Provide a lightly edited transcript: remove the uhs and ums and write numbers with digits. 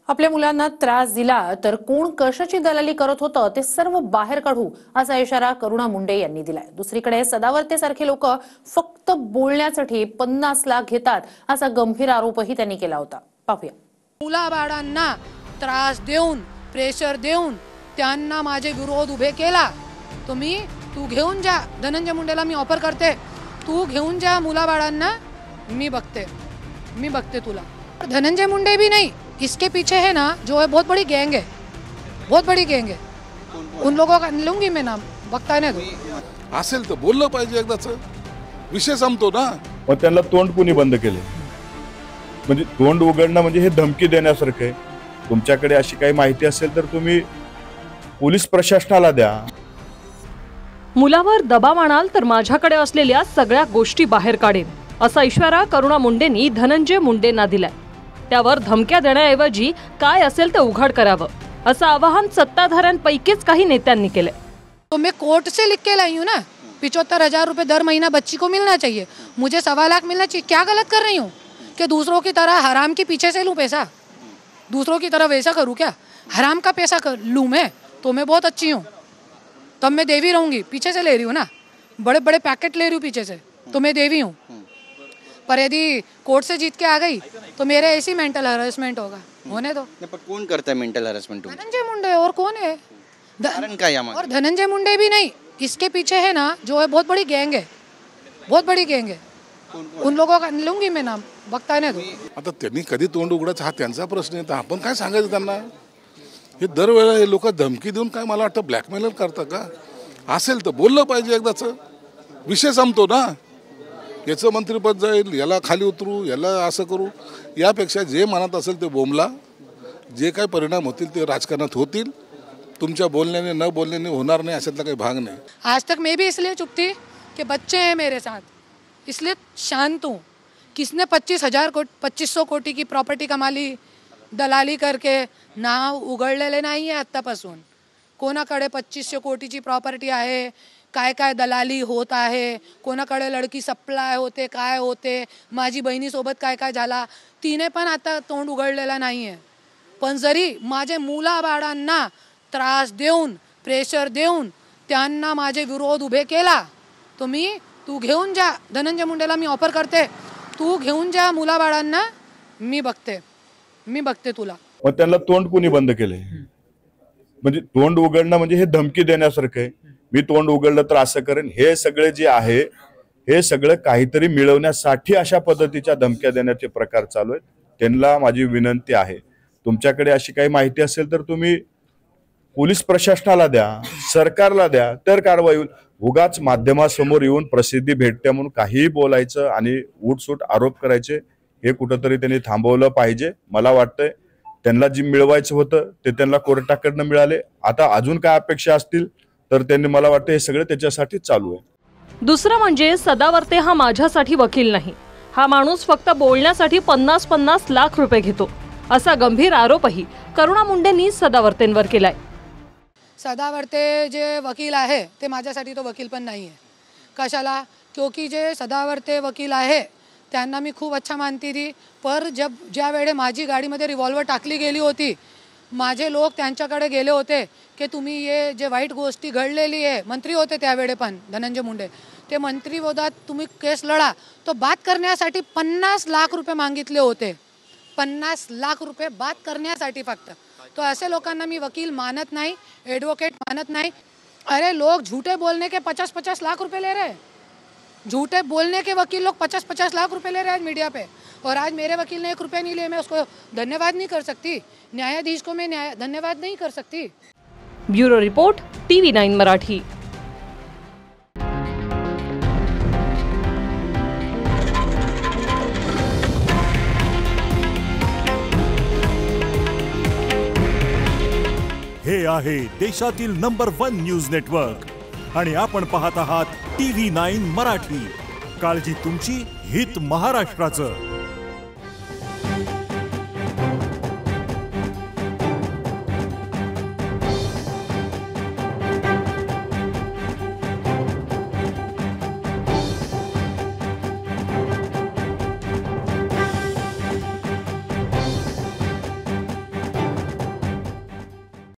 आपल्या मुलांना त्रास दिला तर कोण कशाची दलाली करत होतं ते सर्व बाहेर काढू असा इशारा करुणा मुंडे यांनी दिलाय। दुसरीकडे सदावर्ते सारखे लोक फक्त बोलण्यासाठी 50 लाख घेतात असा गंभीर आरोपही त्यांनी केला होता। पाहूया। मुलाबाळांना त्रास देऊन प्रेशर देऊन त्यांना माझे विरोध उभे केला। तू घेऊन जा, धनंजय मुंडेला मी ऑफर करते, तू घेऊन जा मुलाबाळांना, मी बघते तुला। धनंजय मुंडे भी नहीं, इसके पीछे है ना जो है बहुत बड़ी गैंग है, बहुत बड़ी गैंग है। उन लोगों का लूंगी मैं नाम, बघता नाही तो असेल तर बोललं पाहिजे, एकदाच विषय संपतो ना। मग त्यांना तोंड कोणी बंद केले? म्हणजे तोंड उघडणं म्हणजे हे धमकी देण्यासारखं आहे। तुमच्याकडे अशी काही माहिती असेल तर तुम्ही पोलीस प्रशासनाला द्या। मुलावर दबाव आणाल तर माझ्याकडे असलेल्या सगळ्या गोष्टी बाहेर काढेन असा इशारा करुणा मुंडेंनी धनंजय मुंडेंना दिलाय। त्यावर धमक्या देण्याऐवजी काय असेल ते उघड करावं असं आवाहन सत्ताधाऱ्यांपैकीच काही नेत्यांनी केलंय। तो मैं कोर्ट से लिख के लाई हूँ ना, 75,000 रुपए दर महीना बच्ची को मिलना चाहिए, मुझे 1.25 लाख मिलना चाहिए। क्या गलत कर रही हूँ कि दूसरों की तरह हराम के पीछे से लूँ पैसा? दूसरों की तरह वैसा करूँ क्या? हराम का पैसा लूँ मैं तो मैं बहुत अच्छी हूँ, तब मैं देवी रहूँगी। पीछे से ले रही हूँ ना, बड़े बड़े पैकेट ले रही हूँ पीछे से, तो मैं देवी हूँ। पर यदि कोर्ट से जीत के आ गई तो मेरे ऐसी मेंटल हरासमेंट होगा, होने दो। पर कौन करता है मेंटल हरासमेंट? धनंजय मुंडे, और कौन है? कारण क्या है? और धनंजय मुंडे भी नहीं, इसके पीछे है ना जो है बहुत बड़ी गैंग है, बहुत बड़ी गैंग है। उन लोगों का लूंगी मैं नाम, बघता नाही तो। आता त्यांनी कधी तोंड उघडायचं हा त्यांचा प्रश्न आहे, तर आपण काय सांगायचं त्यांना? हे दरवेळेला हे लोक धमकी देऊन काय मला वाटतं ब्लॅकमेल करतात का? असेल तर बोललं पाहिजे, एकदाच विषय संपतो ना। याचं मंत्रिपद जाईल, याला खाली उतरू, याला असं करू, यापेक्षा जे मनात असेल ते बोंबला। जे काय परिणाम होतील ते राजकारणात होतील, तुमच्या बोलण्याने न बोलण्याने होणार नाही, अशातला काही भाग नहीं। आज तक मैं भी इसलिए चुप थी कि बच्चे हैं मेरे साथ, इसलिए शांत हूँ। किसने 2500 कोटी की प्रॉपर्टी कमा ली दलाली करके? नाव उघडलेले नाही आहे आत्तापासून। कोणाकडे 2500 कोटीची प्रॉपर्टी आहे, काय काय दलाली होत आहे, कोणाकडे लडकी सप्लाय होते, काय होते, माझी बहिणीसोबत काय काय झाला, तिने पण आता तोंड उघडलेला नाही आहे। पण जरी माझे मुलाबाळांना त्रास देऊन प्रेशर देऊन त्यांना माझे विरोध उभे केला, तू घेऊन जा, धनंजय मुंडेला मी ऑफर करते, तू घेऊन जा मुलाबाळांना, मी बघते तुला। मग त्यांना तोंड कोणी बंद केले? म्हणजे तोंड उघडणं म्हणजे हे धमकी देण्यासारखं आहे। मी तोंड उघडलं तर असं करेन, हे सगळे जे आहे हे सगळं काहीतरी मिळवण्यासाठी अशा पद्धतीच्या धमक्या देण्याचे प्रकार चालू आहेत। त्यांना माझी विनंती आहे, तुमच्याकडे अशी काही माहिती असेल तर तुम्ही पोलीस प्रशासनाला द्या, सरकारला द्या, तर कारवाई होईल। उगाच माध्यमासमोर येऊन प्रसिद्धी भेटते म्हणून काही बोलायचं आणि उठसूट आरोप करायचे हे कुठंतरी त्यांनी थांबवलं पाहिजे। मला वाटतंय त्यांना जी मिळवायचं होतं ते त्यांना कोर्टाकडनं मिळाले, आता अजून काय अपेक्षा असतील तर त्यांनी, मला वाटतं हे सगळं त्याच्यासाठी चालू आहे। दुसरं म्हणजे सदावर्ते हा माझ्यासाठी वकील नाही, हा माणूस फक्त बोलण्यासाठी 50 लाख रुपये घेतो असा गंभीर आरोपही करुणा मुंडेंनी सदावर्तेंवर केलाय। सदावर्ते जे वकील आहे ते माझ्यासाठी तो वकील पण नाही आहे। कशाला? क्योंकि जे सदावर्ते वकील आहे त्यांना मी खूप अच्छा मानती थी, पर ज्या वेळे माझी गाडीमध्ये रिव्हॉल्वर टाकली गेली होती, माझे लोक त्यांच्याकडे गेले होते की तुम्ही ये जे वाईट गोष्टी घडलेली आहे, मंत्री होते त्यावेळे पण धनंजय मुंडे, ते मंत्री विरोधात तुम्ही केस लढा, तो बात करण्यासाठी 50 लाख रुपये मागितले होते। 50 लाख रुपये बात करण्यासाठी फक्त। तो ऐसे लोकांना मी वकील मानत नहीं, एडवोकेट मानत नहीं। अरे लोग झूठे बोलने के 50-50 लाख रुपए ले रहे हैं, झूठे बोलने के वकील लोग 50-50 लाख रुपए ले रहे हैं मीडिया पे, और आज मेरे वकील ने 1 रुपया नहीं लिए, मैं उसको धन्यवाद नहीं कर सकती? न्यायाधीश को मैं धन्यवाद नहीं कर सकती? Bureau report, TV9 Marathi. हे आहे देशातील नंबर 1 न्यूज नेटवर्क आणि आपण पाहत आहात TV9 मराठी। काळजी तुमची, हित महाराष्ट्राचं।